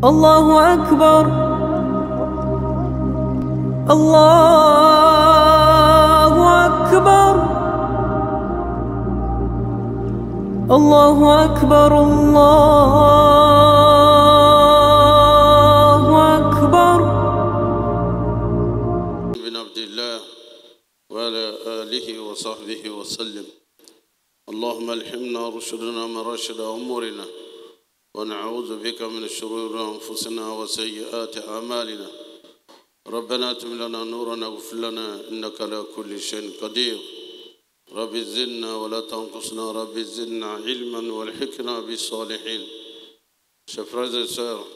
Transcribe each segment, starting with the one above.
الله أكبر الله أكبر الله أكبر الله أكبر. بن عبد الله وعلى آله وصحبه وسلم. اللهم الحمنا رشدنا مراشد أمورنا ونعوذ بك من شرور أنفسنا وسيئات أعمالنا. ربنا اتم لنا نورنا واغفر لنا إنك على كل شيء قدير. رب زدنا ولا تنقصنا، رب زدنا علما والحقنا بالصالحين. Chers frères et sœurs,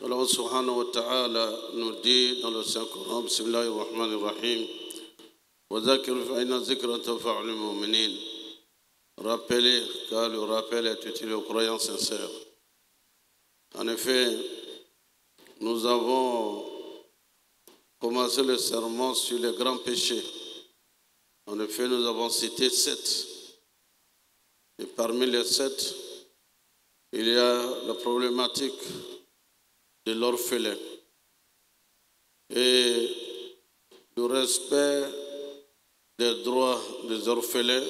Allah subhanahu wa ta'ala nous dit dans le Saint-Coran, Bismillahir Rahmanir Rahim, wa zakir fa inna zikra tanfa'ul mu'minin. Rappelez, car le rappel est utile aux croyants sincères. En effet, nous avons commencé le sermon sur les grands péchés. En effet, nous avons cité 7. Et parmi les 7, il y a la problématique de l'orphelin et le respect des droits des orphelins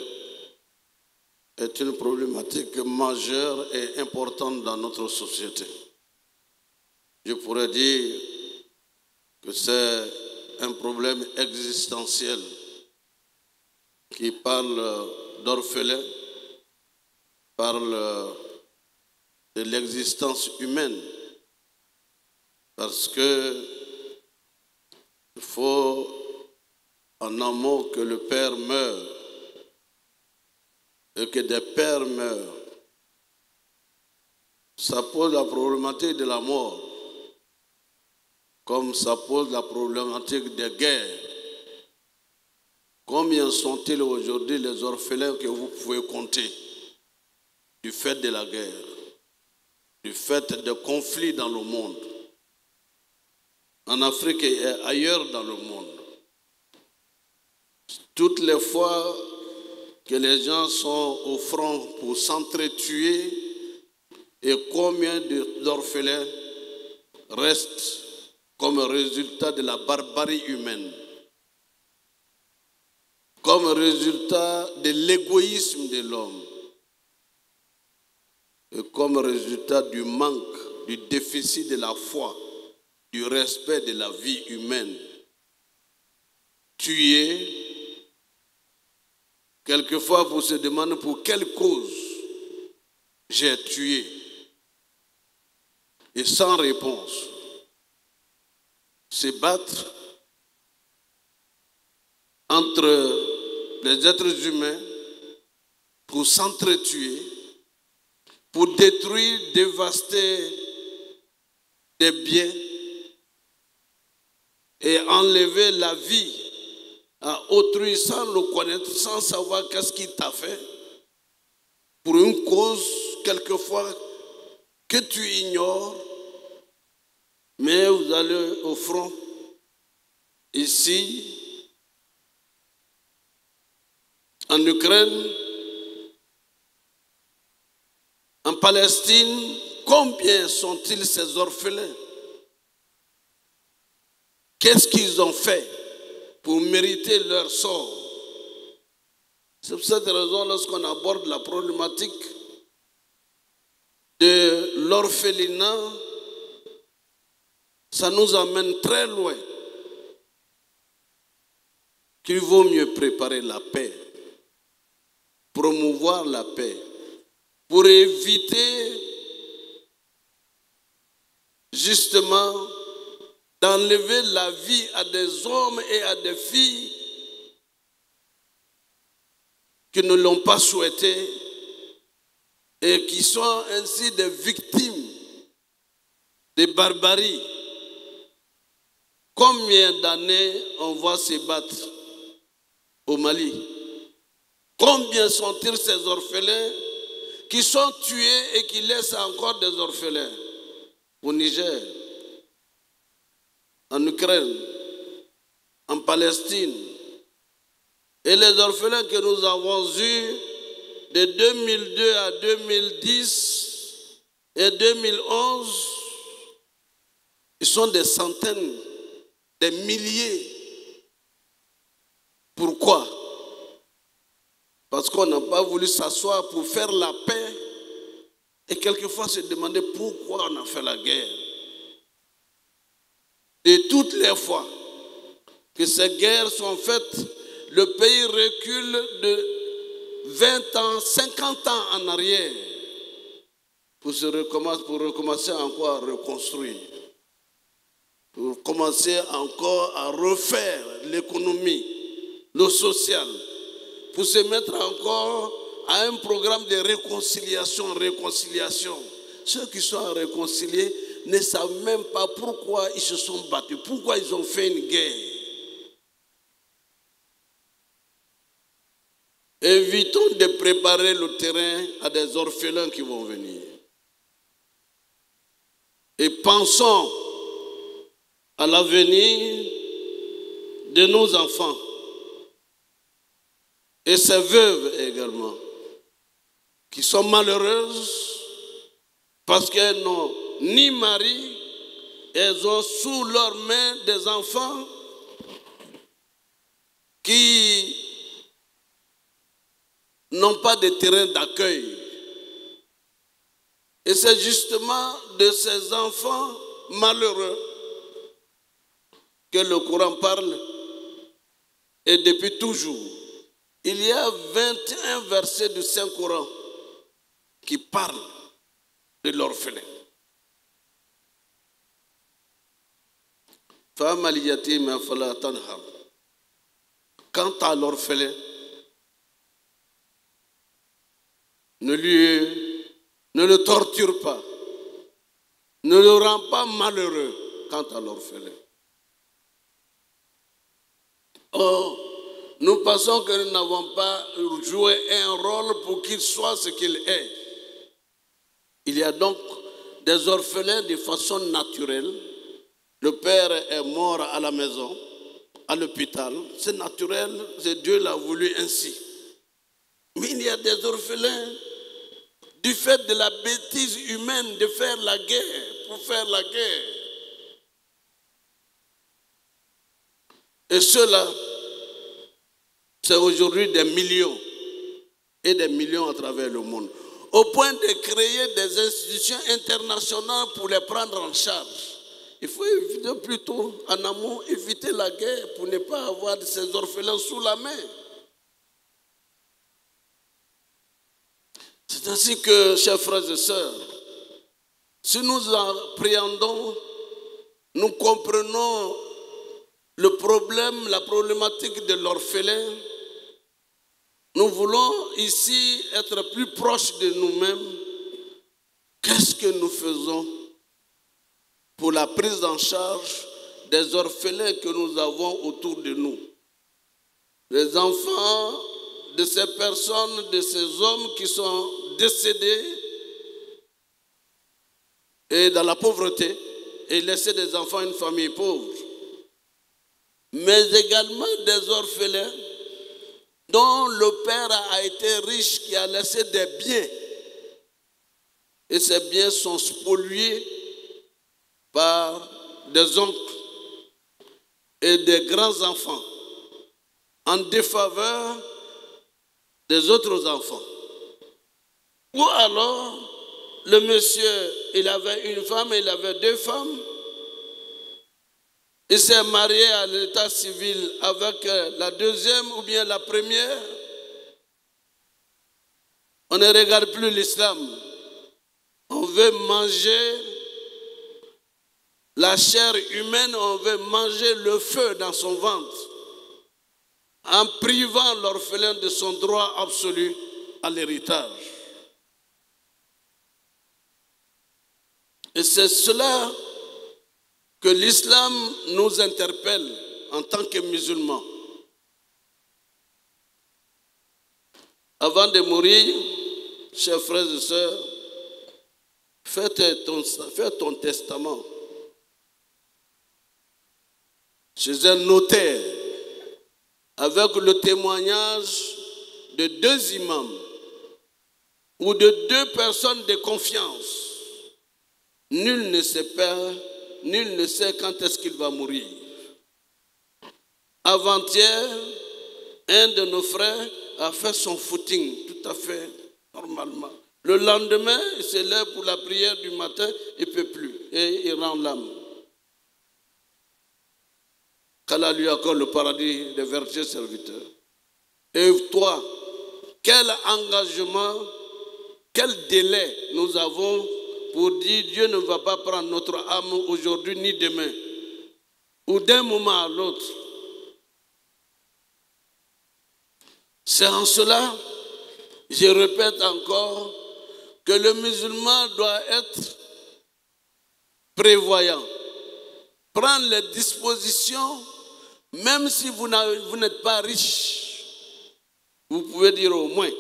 est une problématique majeure et importante dans notre société. Je pourrais dire que c'est un problème existentiel qui parle d'orphelins, parle de l'existence humaine, parce que il faut en amont que le père meure et que des pères meurent. Ça pose la problématique de la mort, comme ça pose la problématique des guerres. Combien sont-ils aujourd'hui les orphelins que vous pouvez compter du fait de la guerre, du fait des conflits dans le monde, en Afrique et ailleurs dans le monde? Toutes les fois que les gens sont au front pour s'entretuer, et combien d'orphelins restent comme résultat de la barbarie humaine, comme résultat de l'égoïsme de l'homme, et comme résultat du manque, du déficit de la foi, du respect de la vie humaine. Tuer, quelquefois pour se demander pour quelle cause j'ai tué, et sans réponse. Se battre entre les êtres humains pour s'entretuer, pour détruire, dévaster des biens et enlever la vie à autrui sans le connaître, sans savoir qu'est-ce qu'il t'a fait, pour une cause quelquefois que tu ignores, mais vous allez au front ici en Ukraine, en Palestine. Combien sont-ils ces orphelins? Qu'est-ce qu'ils ont fait pour mériter leur sort? C'est pour cette raison, lorsqu'on aborde la problématique de l'orphelinat, ça nous amène très loin. Qu'il vaut mieux préparer la paix, promouvoir la paix, pour éviter justement d'enlever la vie à des hommes et à des filles qui ne l'ont pas souhaité et qui sont ainsi des victimes de barbarie. Combien d'années on va se battre au Mali? Combien sont-ils ces orphelins qui sont tués et qui laissent encore des orphelins? Au Niger, en Ukraine, en Palestine. Et les orphelins que nous avons eus de 2002 à 2010 et 2011, Ils sont des centaines, des milliers. Pourquoi? Parce qu'on n'a pas voulu s'asseoir pour faire la paix et quelquefois se demander pourquoi on a fait la guerre. Et toutes les fois que ces guerres sont faites, le pays recule de 20 ans, 50 ans en arrière pour recommencer encore à reconstruire, pour commencer encore à refaire l'économie, le social, pour se mettre encore à un programme de réconciliation. Ceux qui sont réconciliés ne savent même pas pourquoi ils se sont battus, pourquoi ils ont fait une guerre. Évitons de préparer le terrain à des orphelins qui vont venir. Et pensons à l'avenir de nos enfants et ces veuves également, qui sont malheureuses parce qu'elles n'ont ni mari, elles ont sous leurs mains des enfants qui n'ont pas de terrain d'accueil. Et c'est justement de ces enfants malheureux que le Coran parle. Et depuis toujours, il y a 21 versets du Saint-Coran qui parlent de l'orphelin. Quant à l'orphelin, ne le torture pas, ne le rend pas malheureux quant à l'orphelin. Or, nous pensons que nous n'avons pas joué un rôle pour qu'il soit ce qu'il est. Il y a donc des orphelins de façon naturelle. Le père est mort à la maison, à l'hôpital. C'est naturel, Dieu l'a voulu ainsi. Mais il y a des orphelins du fait de la bêtise humaine de faire la guerre, pour faire la guerre. Et cela, c'est aujourd'hui des millions et des millions à travers le monde. Au point de créer des institutions internationales pour les prendre en charge. Il faut éviter plutôt, en amont, éviter la guerre pour ne pas avoir ces orphelins sous la main. C'est ainsi que, chers frères et sœurs, si nous appréhendons, nous comprenons le problème, la problématique de l'orphelin, nous voulons ici être plus proches de nous-mêmes. Qu'est-ce que nous faisons pour la prise en charge des orphelins que nous avons autour de nous? Les enfants de ces personnes, de ces hommes qui sont décédés et dans la pauvreté et laisser des enfants à une famille pauvre. Mais également des orphelins dont le père a été riche, qui a laissé des biens. Et ces biens sont spoliés par des oncles et des grands-enfants en défaveur des autres enfants. Ou alors, le monsieur, il avait une femme, il avait deux femmes. Il s'est marié à l'état civil avec la deuxième ou bien la première. On ne regarde plus l'islam. On veut manger la chair humaine, on veut manger le feu dans son ventre, en privant l'orphelin de son droit absolu à l'héritage. Et c'est cela que l'islam nous interpelle en tant que musulmans. Avant de mourir, chers frères et sœurs, fais ton testament chez un notaire avec le témoignage de 2 imams ou de 2 personnes de confiance. Nul ne se perd nul ne sait quand est-ce qu'il va mourir. Avant-hier, un de nos frères a fait son footing tout à fait normalement. Le lendemain, il se lève pour la prière du matin, il ne peut plus et il rend l'âme. Qu'Allah lui accorde le paradis des vertueux serviteurs. Et toi, quel engagement, quel délai nous avons pour dire Dieu ne va pas prendre notre âme aujourd'hui ni demain, ou d'un moment à l'autre. C'est en cela, je répète encore, que le musulman doit être prévoyant, prendre les dispositions, même si vous n'êtes pas riche, vous pouvez dire au moins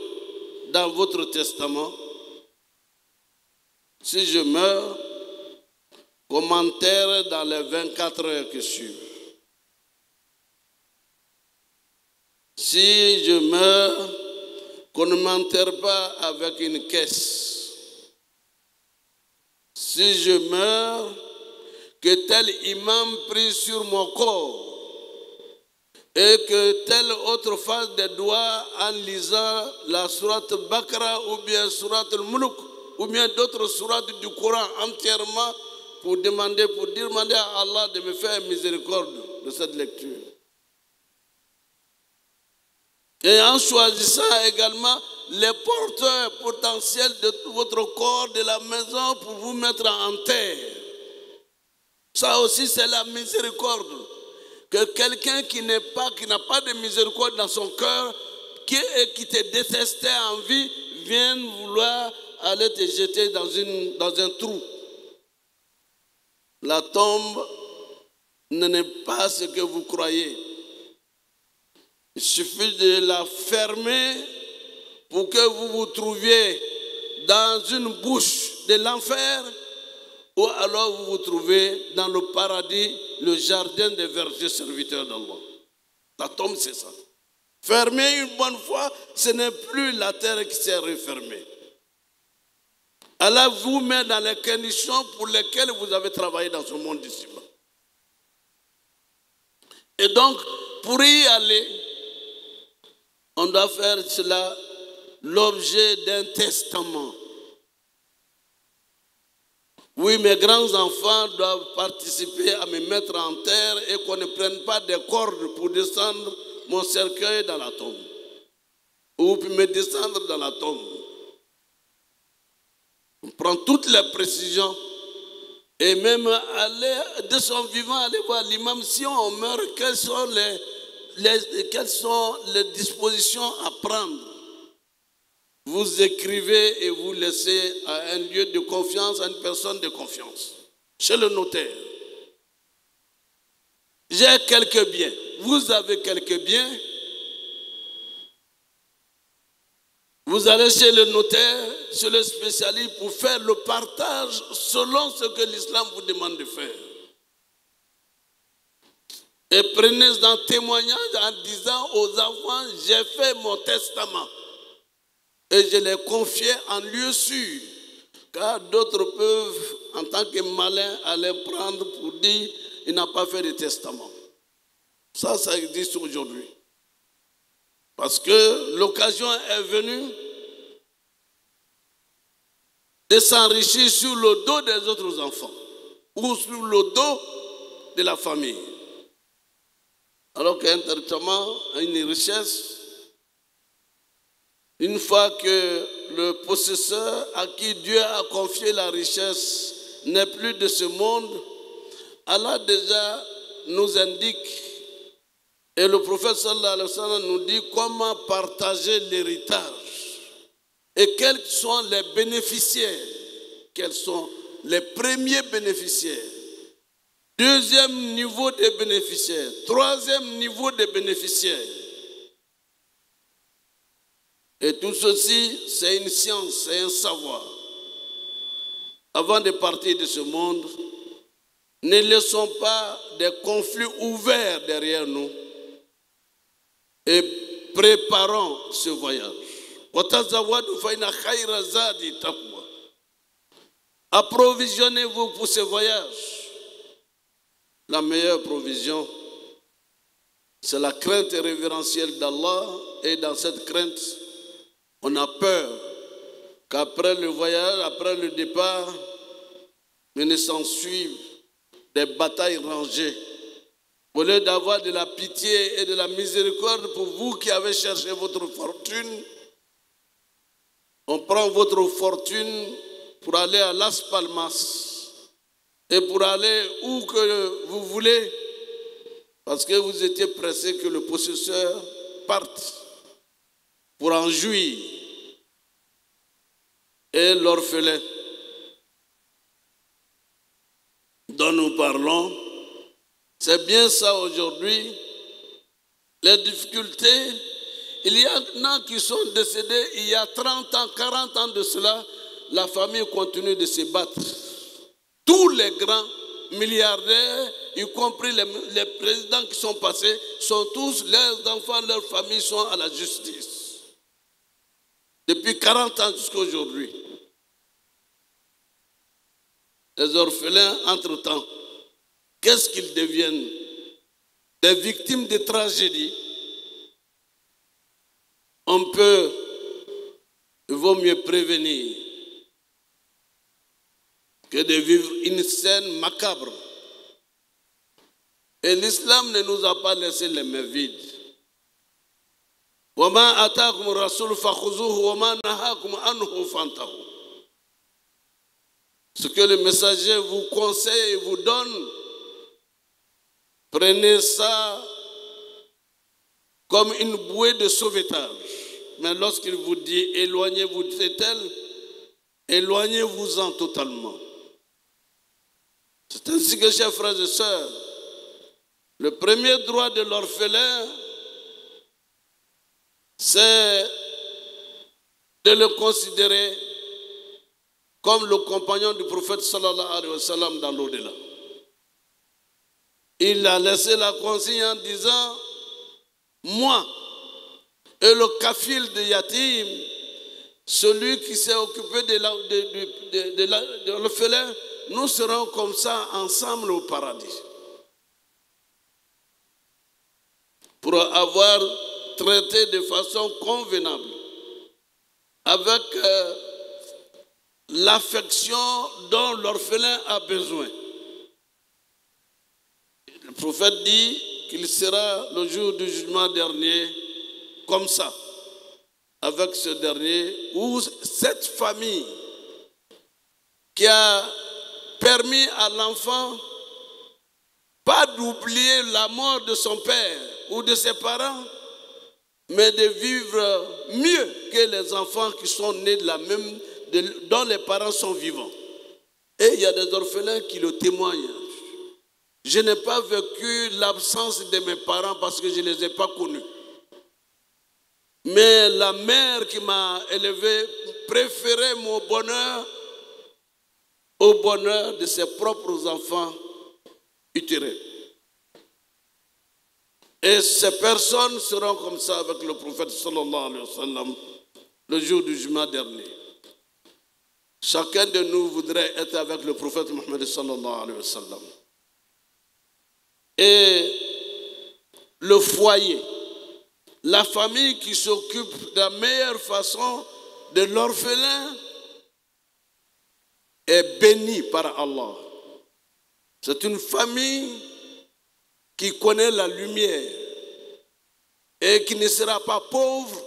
dans votre testament, si je meurs, commentaire dans les 24 heures qui suivent. Si je meurs, qu'on ne m'enterre pas avec une caisse. Si je meurs, que tel imam prie sur mon corps et que tel autre fasse des doigts en lisant la sourate Bakra ou bien sourate al-Mulk ou bien d'autres sourates du Coran entièrement pour demander à Allah de me faire miséricorde de cette lecture. Et en choisissant également les porteurs potentiels de votre corps, de la maison, pour vous mettre en terre. Ça aussi, c'est la miséricorde. Que quelqu'un qui n'a pas de miséricorde dans son cœur, qui te détestait en vie, vienne vouloir aller te jeter dans un trou. La tombe n'est pas ce que vous croyez. Il suffit de la fermer pour que vous vous trouviez dans une bouche de l'enfer ou alors vous vous trouvez dans le paradis, le jardin des vertueux serviteurs d'Allah. La tombe, c'est ça. Fermer une bonne fois, ce n'est plus la terre qui s'est refermée. Allah vous met dans les conditions pour lesquelles vous avez travaillé dans ce monde d'ici-bas. Et donc, pour y aller, on doit faire cela l'objet d'un testament. Oui, mes grands-enfants doivent participer à me mettre en terre et qu'on ne prenne pas des cordes pour descendre mon cercueil dans la tombe. Ou pour me descendre dans la tombe. On prend toutes les précisions et même aller de son vivant, aller voir l'imam. Si on meurt, quelles sont les dispositions à prendre? Vous écrivez et vous laissez à un lieu de confiance, à une personne de confiance, chez le notaire. J'ai quelques biens. Vous avez quelques biens. Vous allez chez le notaire, chez le spécialiste pour faire le partage selon ce que l'islam vous demande de faire. Et prenez un témoignage en disant aux enfants, j'ai fait mon testament. Et je l'ai confié en lieu sûr. Car d'autres peuvent, en tant que malins, aller prendre pour dire, il n'a pas fait de testament. Ça existe aujourd'hui. Parce que l'occasion est venue de s'enrichir sur le dos des autres enfants ou sur le dos de la famille. Alors qu'un testament a une richesse, une fois que le possesseur à qui Dieu a confié la richesse n'est plus de ce monde, Allah déjà nous indique, et le prophète sallallahu alayhi wa sallam nous dit comment partager l'héritage et quels sont les bénéficiaires, quels sont les premiers bénéficiaires, deuxième niveau des bénéficiaires, troisième niveau des bénéficiaires. Et tout ceci, c'est une science, c'est un savoir. Avant de partir de ce monde, ne laissons pas des conflits ouverts derrière nous et préparons ce voyage. Approvisionnez-vous pour ce voyage. la meilleure provision, c'est la crainte révérentielle d'Allah. Et dans cette crainte, on a peur qu'après le voyage, après le départ, il ne s'en suive des batailles rangées. Au lieu d'avoir de la pitié et de la miséricorde pour vous qui avez cherché votre fortune, on prend votre fortune pour aller à Las Palmas et pour aller où que vous voulez, parce que vous étiez pressé que le possesseur parte pour en jouir. Et l'orphelin dont nous parlons, c'est bien ça aujourd'hui. Les difficultés, il y en a qui sont décédés il y a 30 ans, 40 ans de cela, la famille continue de se battre. Tous les grands milliardaires, y compris les présidents qui sont passés, sont tous, leurs enfants, leurs familles sont à la justice. Depuis 40 ans jusqu'à aujourd'hui. Les orphelins, entre-temps, qu'est-ce qu'ils deviennent? Des victimes de tragédies. Il vaut mieux prévenir que de vivre une scène macabre. Et l'islam ne nous a pas laissé les mains vides. وَمَا أَتَاكُمُ الرَّسُولُ فَخُذُوهُ وَمَا نَهَاكُمْ عَنْهُ فَانْتَهُوا. Ce que le messager vous conseille et vous donne, prenez ça comme une bouée de sauvetage. Mais lorsqu'il vous dit éloignez-vous de tel, éloignez-vous-en totalement. C'est ainsi que, chers frères et sœurs, le premier droit de l'orphelin, c'est de le considérer comme le compagnon du prophète sallallahu alayhi wa sallam dans l'au-delà. Il a laissé la consigne en disant, moi et le kafil de Yatim, celui qui s'est occupé de l'orphelin, nous serons comme ça ensemble au paradis. Pour avoir traité de façon convenable, avec l'affection dont l'orphelin a besoin. Le prophète dit qu'il sera le jour du jugement dernier comme ça, avec ce dernier, où cette famille qui a permis à l'enfant pas d'oublier la mort de son père ou de ses parents, mais de vivre mieux que les enfants qui sont nés de la même, dont les parents sont vivants. Et il y a des orphelins qui le témoignent. Je n'ai pas vécu l'absence de mes parents parce que je ne les ai pas connus. Mais la mère qui m'a élevé préférait mon bonheur au bonheur de ses propres enfants utérés. Et ces personnes seront comme ça avec le prophète sallallahu alayhi wa sallam le jour du jugement dernier. Chacun de nous voudrait être avec le prophète Mohammed sallallahu alayhi wa sallam. Et le foyer, la famille qui s'occupe de la meilleure façon de l'orphelin est bénie par Allah. C'est une famille qui connaît la lumière et qui ne sera pas pauvre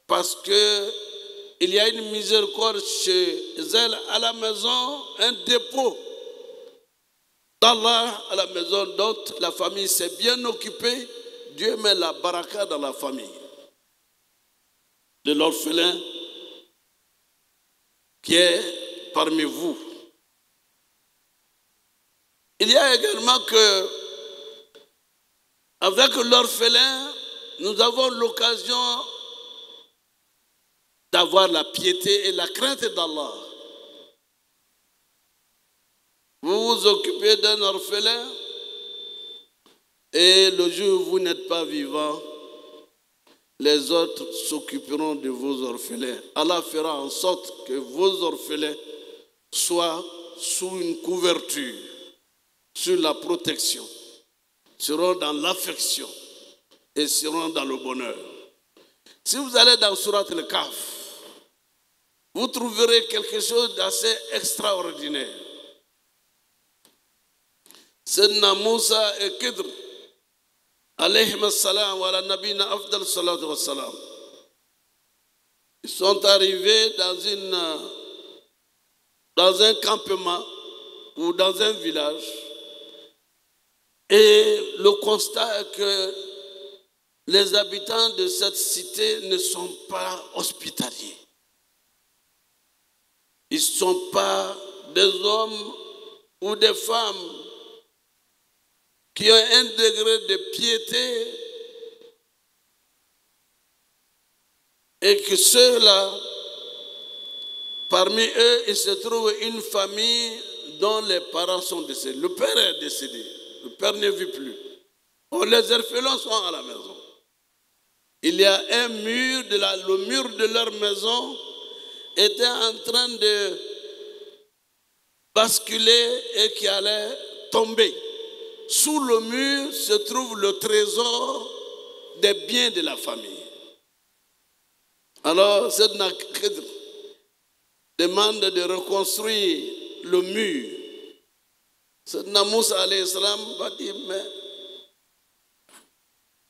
parce qu'il y a une miséricorde chez elle à la maison, un dépôt d'Allah à la maison dont la famille s'est bien occupée. Dieu met la baraka dans la famille de l'orphelin qui est parmi vous. Il y a également que avec l'orphelin, nous avons l'occasion d'avoir la piété et la crainte d'Allah. Vous vous occupez d'un orphelin et le jour où vous n'êtes pas vivant, les autres s'occuperont de vos orphelins. Allah fera en sorte que vos orphelins soient sous une couverture, sur la protection, seront dans l'affection et seront dans le bonheur. Si vous allez dans Surat al-Kahf, vous trouverez quelque chose d'assez extraordinaire. Sayyidina Moussa et Khidr, alayhim as-salam wa ala nabina afdal salatu wa salam, ils sont arrivés dans un campement ou dans un village, et le constat est que les habitants de cette cité ne sont pas hospitaliers. Ils ne sont pas des hommes ou des femmes qui ont un degré de piété, et que ceux-là, parmi eux, il se trouve une famille dont les parents sont décédés. Le père est décédé, le père ne vit plus. Oh, les orphelins sont à la maison. Il y a un mur, le mur de leur maison était en train de basculer et qui allait tomber. Sous le mur se trouve le trésor des biens de la famille. Alors, Sayyidina Khidr demande de reconstruire le mur. Sayyidina Moussa alayhi salam va dire, mais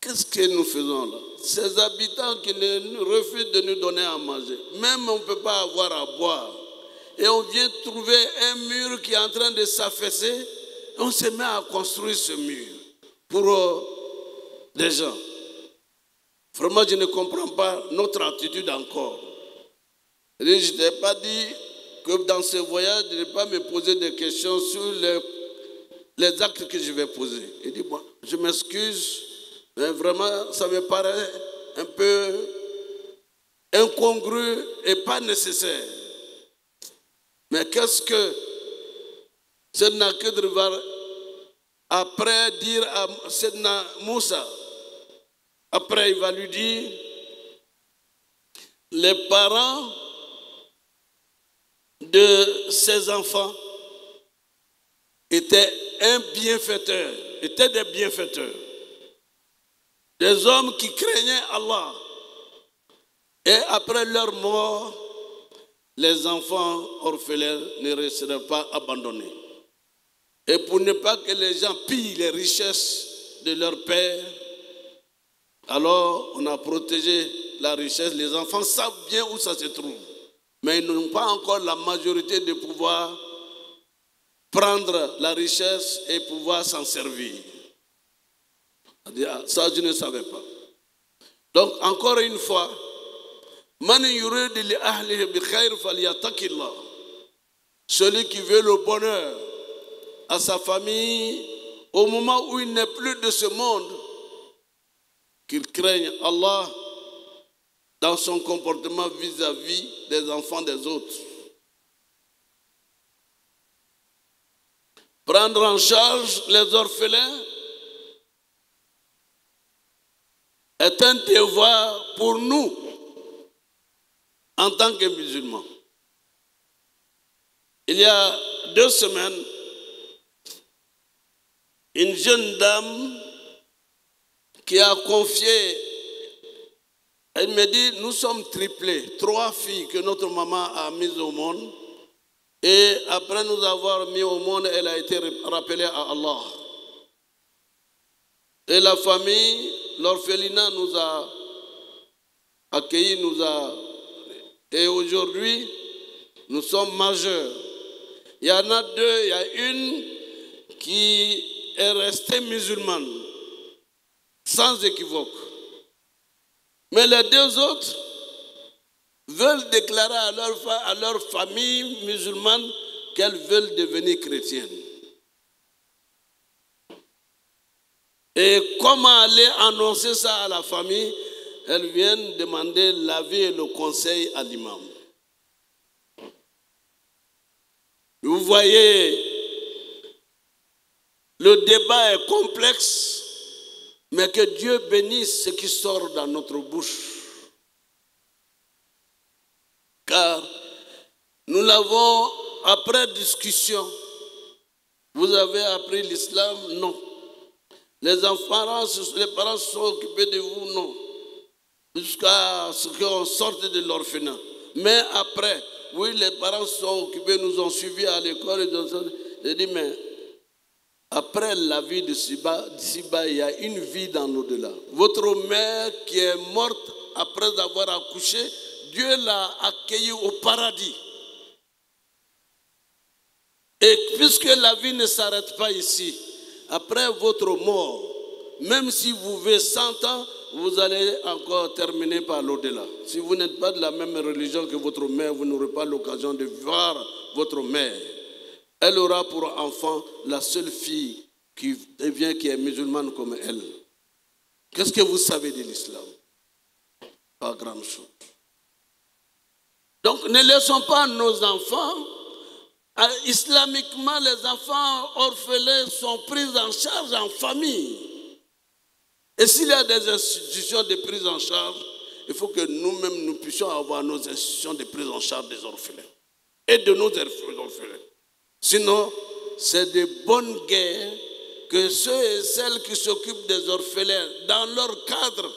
qu'est-ce que nous faisons là? Ces habitants qui refusent de nous donner à manger, même on ne peut pas avoir à boire. Et on vient trouver un mur qui est en train de s'affaisser, et on se met à construire ce mur pour les gens. Vraiment, je ne comprends pas notre attitude encore. Je ne t'ai pas dit que dans ce voyage, je ne vais pas me poser des questions sur les actes que je vais poser. Il dit, bon, je m'excuse, mais vraiment, ça me paraît un peu incongru et pas nécessaire. Mais qu'est-ce que Sayyidina Khidr va après dire à Sayyidina Moussa? Après, il va lui dire, les parents de ses enfants étaient des bienfaiteurs, des hommes qui craignaient Allah. Et après leur mort, les enfants orphelins ne resteraient pas abandonnés. Et pour ne pas que les gens pillent les richesses de leur père, alors on a protégé la richesse. Les enfants savent bien où ça se trouve, mais ils n'ont pas encore la majorité de pouvoir prendre la richesse et pouvoir s'en servir. Ça, je ne savais pas. Donc, encore une fois, celui qui veut le bonheur à sa famille, au moment où il n'est plus de ce monde, qu'il craigne Allah dans son comportement vis-à-vis des enfants des autres. Prendre en charge les orphelins est un devoir pour nous en tant que musulmans. Il y a 2 semaines, une jeune dame qui a confié, elle me dit, nous sommes triplés, 3 filles que notre maman a mises au monde, et après nous avoir mis au monde, elle a été rappelée à Allah. Et la famille, l'orphelinat nous a accueillis, et aujourd'hui, nous sommes majeurs. Il y en a 2, il y a une qui est restée musulmane, sans équivoque. Mais les 2 autres veulent déclarer à leur famille musulmane qu'elles veulent devenir chrétiennes. Et comment aller annoncer ça à la famille? Elles viennent demander l'avis et le conseil à l'imam. Vous voyez, le débat est complexe, mais que Dieu bénisse ce qui sort dans notre bouche. Car nous l'avons, après discussion, Vous avez appris l'islam? Non. Les parents se sont occupés de vous? Non. Jusqu'à ce qu'on sorte de l'orphelinat. Mais après, oui, les parents se sont occupés, nous ont suivis à l'école. J'ai dit, mais après la vie de d'ici-bas, il y a une vie dans l'au-delà. Votre mère qui est morte après avoir accouché, Dieu l'a accueillie au paradis. Et puisque la vie ne s'arrête pas ici, après votre mort, même si vous vivez 100 ans, vous allez encore terminer par l'au-delà. Si vous n'êtes pas de la même religion que votre mère, vous n'aurez pas l'occasion de voir votre mère. Elle aura pour enfant la seule fille qui est musulmane comme elle. Qu'est-ce que vous savez de l'islam? Pas grand chose. Donc ne laissons pas nos enfants. Islamiquement, les enfants orphelins sont pris en charge en famille. Et s'il y a des institutions de prise en charge, il faut que nous-mêmes, nous puissions avoir nos institutions de prise en charge des orphelins. Et de nos orphelins. Sinon, c'est de bonnes guerres que ceux et celles qui s'occupent des orphelins, dans leur cadre,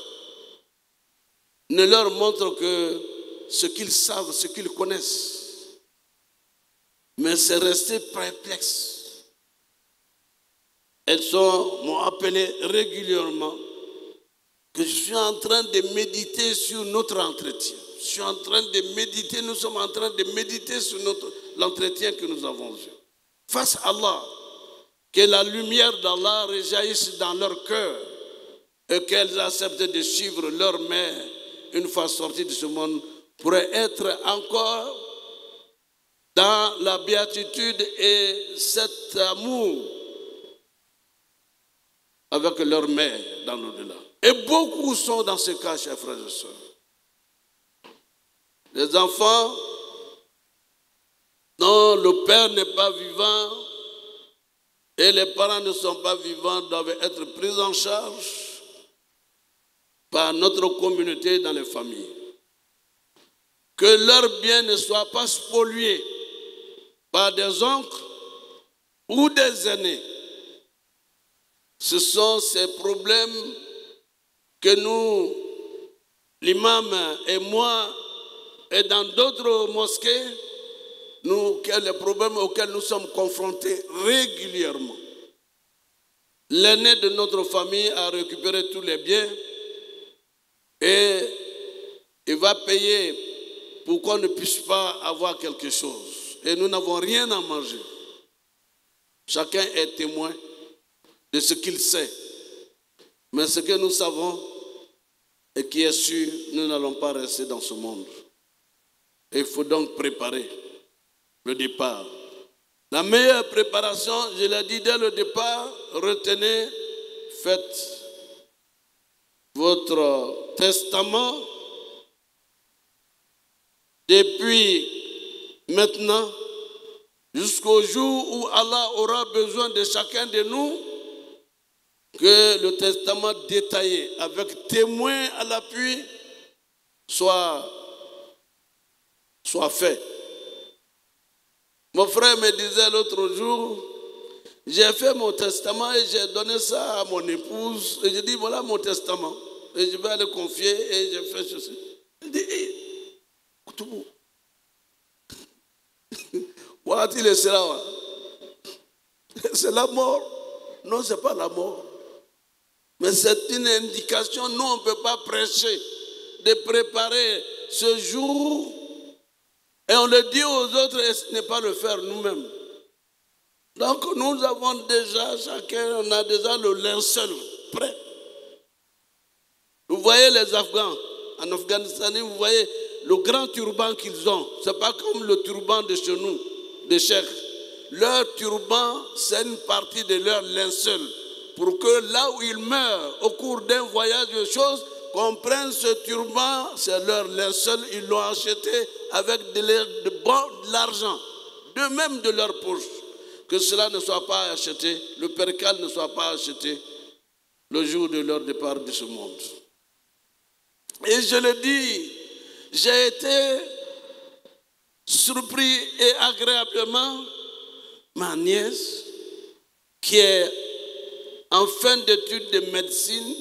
ne leur montrent que ce qu'ils savent, ce qu'ils connaissent. Mais c'est resté perplexe. Elles m'ont appelé régulièrement que je suis en train de méditer sur notre entretien. Je suis en train de méditer, nous sommes en train de méditer sur l'entretien que nous avons eu. Face à Allah, que la lumière d'Allah rejaillisse dans leur cœur et qu'elles acceptent de suivre leur mère une fois sorties de ce monde pour être encore dans la béatitude et cet amour avec leur mère dans l'au-delà. Et beaucoup sont dans ce cas, chers frères et sœurs. Les enfants dont le père n'est pas vivant et les parents ne sont pas vivants doivent être pris en charge par notre communauté dans les familles. Que leurs biens ne soient pas spoliés par des oncles ou des aînés. Ce sont ces problèmes que nous, l'imam et moi, et dans d'autres mosquées, les problèmes auxquels nous sommes confrontés régulièrement. L'aîné de notre famille a récupéré tous les biens et il va payer pour qu'on ne puisse pas avoir quelque chose. Et nous n'avons rien à manger. Chacun est témoin de ce qu'il sait. Mais ce que nous savons et qui est sûr, nous n'allons pas rester dans ce monde. Et il faut donc préparer le départ. La meilleure préparation, je l'ai dit dès le départ, retenez, faites votre testament depuis maintenant jusqu'au jour où Allah aura besoin de chacun de nous, que le testament détaillé avec témoin à l'appui soit fait. Mon frère me disait l'autre jour, j'ai fait mon testament et j'ai donné ça à mon épouse. Et j'ai dit, voilà mon testament. Et je vais le confier et j'ai fait ceci. Il dit, Koutouou. C'est la mort. Non, ce n'est pas la mort. Mais c'est une indication. Nous, on ne peut pas prêcher de préparer ce jour. Et on le dit aux autres et ce n'est pas le faire nous-mêmes. Donc nous avons déjà, chacun, on a déjà le linceul prêt. Vous voyez les Afghans, en Afghanistan, vous voyez le grand turban qu'ils ont. Ce n'est pas comme le turban de chez nous, des cheikhs. Leur turban, c'est une partie de leur linceul. Pour que là où ils meurent, au cours d'un voyage de choses, qu'on prenne ce turban, c'est leur linceul, ils l'ont acheté avec de l'argent, d'eux-mêmes de leur poche. Que cela ne soit pas acheté, le percal ne soit pas acheté le jour de leur départ de ce monde. Et je le dis, j'ai été surpris et agréablement, ma nièce qui est en fin d'études de médecine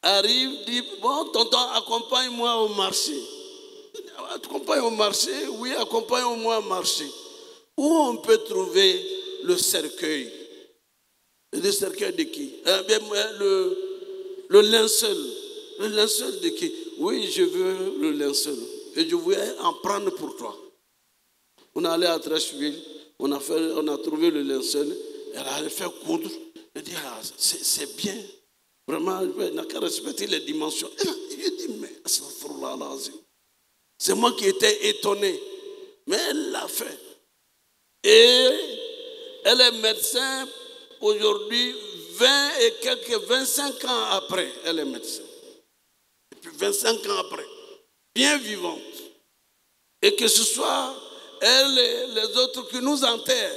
arrive, dit, bon, tonton, accompagne-moi au marché. Accompagne au marché? Oui, accompagne-moi au marché. Où on peut trouver le cercueil? Le cercueil de qui? Le linceul. Le linceul de qui? Oui, je veux le linceul. Et je voulais en prendre pour toi. On est allé à Trècheville, on a trouvé le linceul, elle a fait coudre. Elle dit, ah, c'est bien. Vraiment, il n'a qu'à respecter les dimensions. Il dit, mais c'est moi qui étais étonné. Mais elle l'a fait. Et elle est médecin aujourd'hui, 25 ans après, elle est médecin. Et puis 25 ans après, bien vivante. Et que ce soit elle et les autres qui nous enterrent,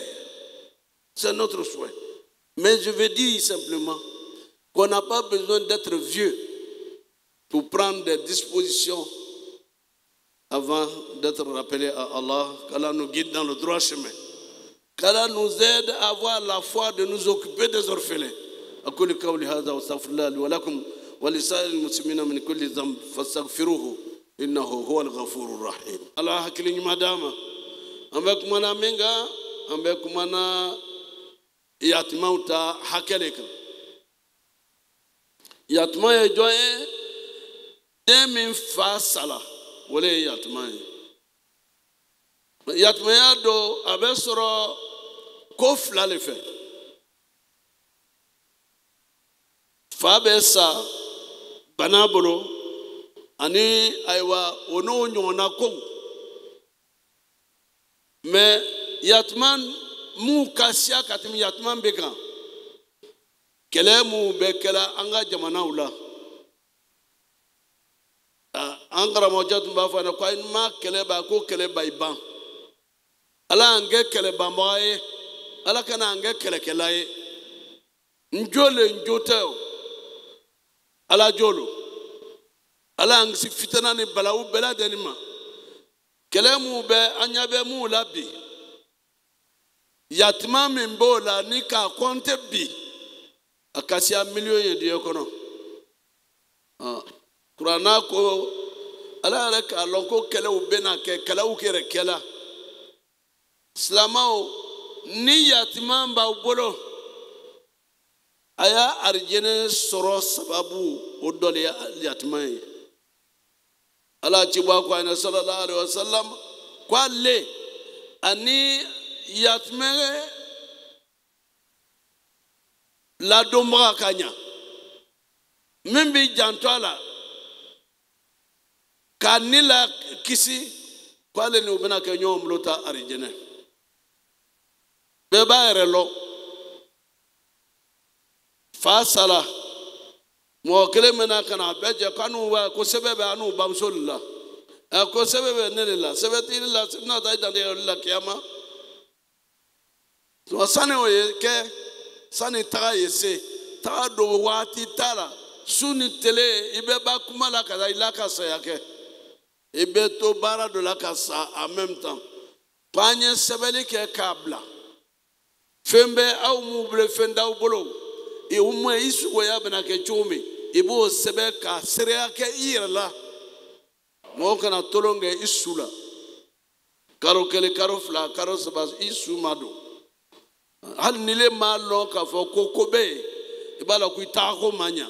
c'est notre souhait. Mais je veux dire simplement qu'on n'a pas besoin d'être vieux pour prendre des dispositions avant d'être rappelé à Allah, qu'Allah nous guide dans le droit chemin, qu'Allah nous aide à avoir la foi de nous occuper des orphelins. أقول قولي هذا واستغفر الله لي ولكم ولسائر المسلمين من كل ذنب فاستغفروه إنه هو الغفور الرحيم. الله حكيني مدام أمبك منا منغا أمبك منا ياتموتا حكيلك ياتما يجوي دم فاسلا ولا ياتما ياتما يادو أبصر كفلا لفه Fabesa banabolo ani aywa ono nyona ko mais yatman mu kasia katim yatman beka kele mu bekela anga jamana ula angara mojat mbafa na kwa ma kele ba ko kele ba iban ala ange kele ba moye ala kana ange kele kelaye njole njoteo ala jolo ala angsi fitana ni balawu bela denima kelemu be anyabe mu labi yatima mimbola ni ka konte bi akasia million ye die kono kurana ko ala rek alonko kelewu bena ke kelewu kere kela islamao ni yatima mba bolo aya arjene soro sababu odole yatmai ala chiwa kwa ina sallallahu alaihi wasallam kwa le ani yatmere la domba kanya mimbi jantwala kanila kisi kwa le ni ubena kenyo mlota arjene beba erelo fasala mo kele mena kana beje kanu wa ko sebebe anu bamsolla ko sebebe nelela sebeti la na da da la kiyama so sane o ke sane ta yese ta do wati tala suni tele ibe ba kumala kaza ilaka sayake ibe to bara de la kasa en même temps panye sebeli ke kabla fembe au muble fenda u bolo e umwe isu go ya bana ke chumi ibo sebe ka serea ke irla mo kana tolonge isula karo kele karo fla karo sabas isu mado hal nile malo ka fo kokobe ibala ku ta ko manya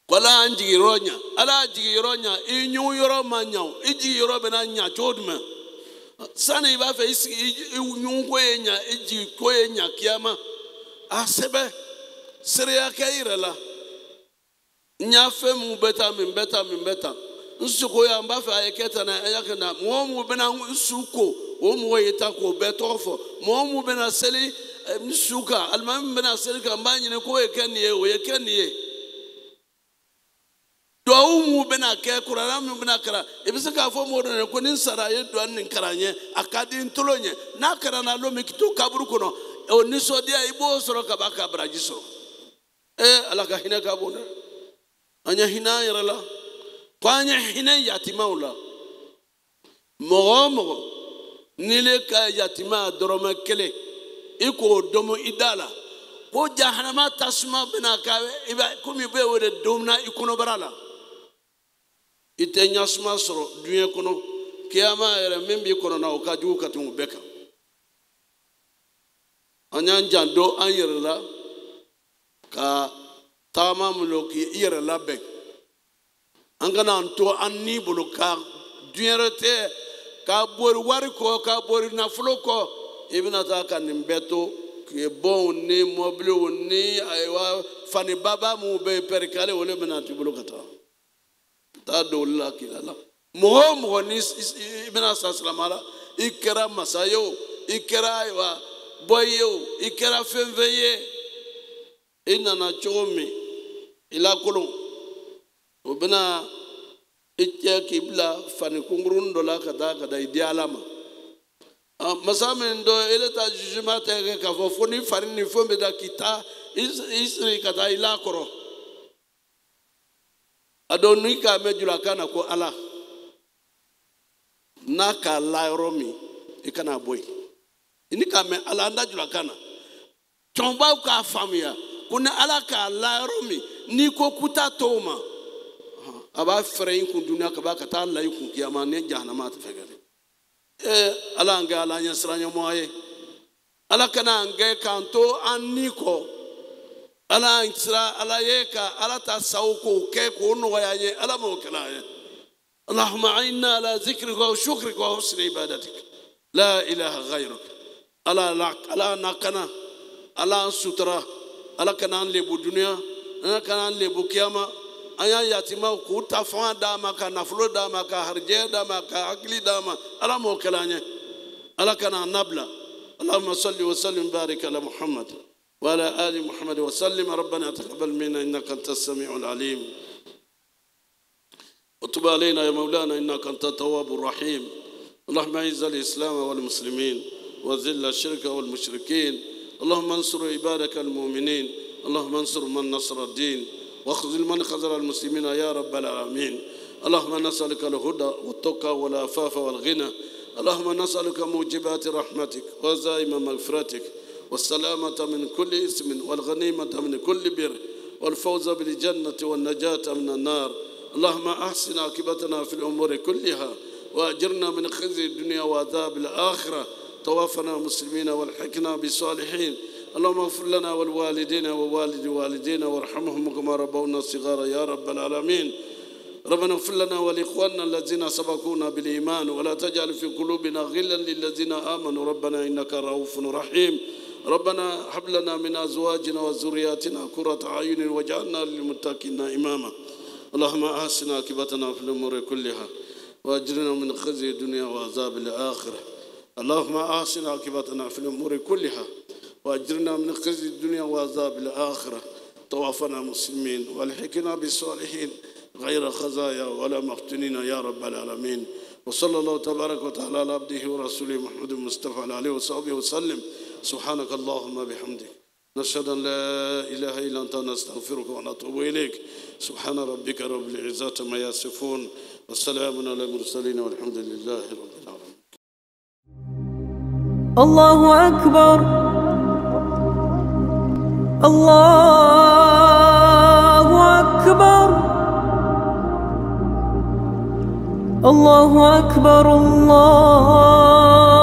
kola anji ronya ala anji ronya inyu yoro manya iji yoro bena nya chodme sana iba fe inyu ko enya iji ko enya kiama asebe serea kairela nyafe mu beta min beta nsuko ya mba fa ayeketa na ayakana mo bena nsuko o mo yeta ko betofo mo bena seli nsuka almam bena seli ka mbanyine ko yekaniye o yekaniye do mu bena ke kurana mu bena kara ebisa ka fo mo do ko nin sara ye do nin karanye akadi ntolonye na kara na lo mikitu kaburu kono oni sodia ibo soro kabaka brajiso alaka hina kabona anya hina yarala kwanya hina yatima ula mogo nile ka yatima doroma kele iko domo idala ko jahannama tasma bina ka iba kumi be wode domna ikono barala ite nyasma soro duye kono kiyama yere membi kono na okaju katu beka anyan jando an yerla ka tama muloki yerla bek angana anto anni buluka duyerete ka bor wari ko ka bor na floko ibna ta kan mbeto ke bon ni mobile ni aywa fani baba mu be perkale wala bena tibulukata ta dolla kilala mo ni ibna sallallahu ikra masayo ikra aywa boyo ikra fenveye inana chomi ila kulun obna itya kibla fani kungurun dola kada idialama masamen do eleta jugement te ka foni farini fombe da kita isri kata ila koro adonu ka mejula kana ko ala naka la romi ikana boy ini ka me ala anda jula kana chomba ka famia kuna ala ka la romi ni ko kuta toma aba frein kun dunya ka ba ka ta la yikun kiyama ne jahannama ta fegare ala nga ala nyasranya moye ala kana nga kanto anniko ala insra ala yeka ala tasawko ke ko no yaye ala mo kala ye allahumma inna ala zikrika wa shukrika wa husni ibadatik la ilaha ghayruk ala nakana ala sutra ala kana lebu dunya ala kana lebu kiyama aya yatima ku tafa dama ka naflo dama ka harje dama ka akli dama ala mo kalanya ala kana nabla اللهم صل وسلم بارك على محمد وعلى آل محمد وسلم ربنا تقبل منا إنك أنت السميع العليم وتب علينا يا مولانا إنك أنت التواب الرحيم اللهم أعز الإسلام والمسلمين وذل الشرك والمشركين اللهم انصر عبادك المؤمنين اللهم انصر من نصر الدين واخذل من خذل المسلمين يا رب العالمين اللهم نسألك الهدى والتقى والعفاف والغنى اللهم نسألك موجبات رحمتك وزائم مغفرتك والسلامة من كل اسم والغنيمة من كل بر والفوز بالجنة والنجاة من النار اللهم أحسن عاقبتنا في الأمور كلها وأجرنا من خزي الدنيا وعذاب الآخرة توفنا مسلمين والحقنا بالصالحين اللهم اغفر لنا والوالدين ووالد والدينا وارحمهم كما ربونا صغارا يا رب العالمين ربنا اغفر لنا ولإخواننا الذين سبقونا بالإيمان ولا تجعل في قلوبنا غلا للذين آمنوا ربنا إنك رؤوف رحيم ربنا هب لنا من أزواجنا وذرياتنا قرة أعين واجعلنا للمتقين إماما اللهم أحسن عاقبتنا في الأمور كلها وأجرنا من خزي الدنيا وعذاب الآخرة اللهم أحسن عاقبتنا في الأمور كلها وأجرنا من خزي الدنيا وعذاب الآخرة توفنا مسلمين والحقنا بالصالحين غير خزايا ولا مفتونين يا رب العالمين وصلى الله تبارك وتعالى على عبده ورسوله محمد المصطفى عليه وصحبه وسلم سبحانك اللهم بحمدك نشهد أن لا إله إلا أنت نستغفرك ونتوب إليك سبحان ربك رب العزة ما يصفون والسلام على المرسلين والحمد لله رب العالمين. الله أكبر الله أكبر الله أكبر الله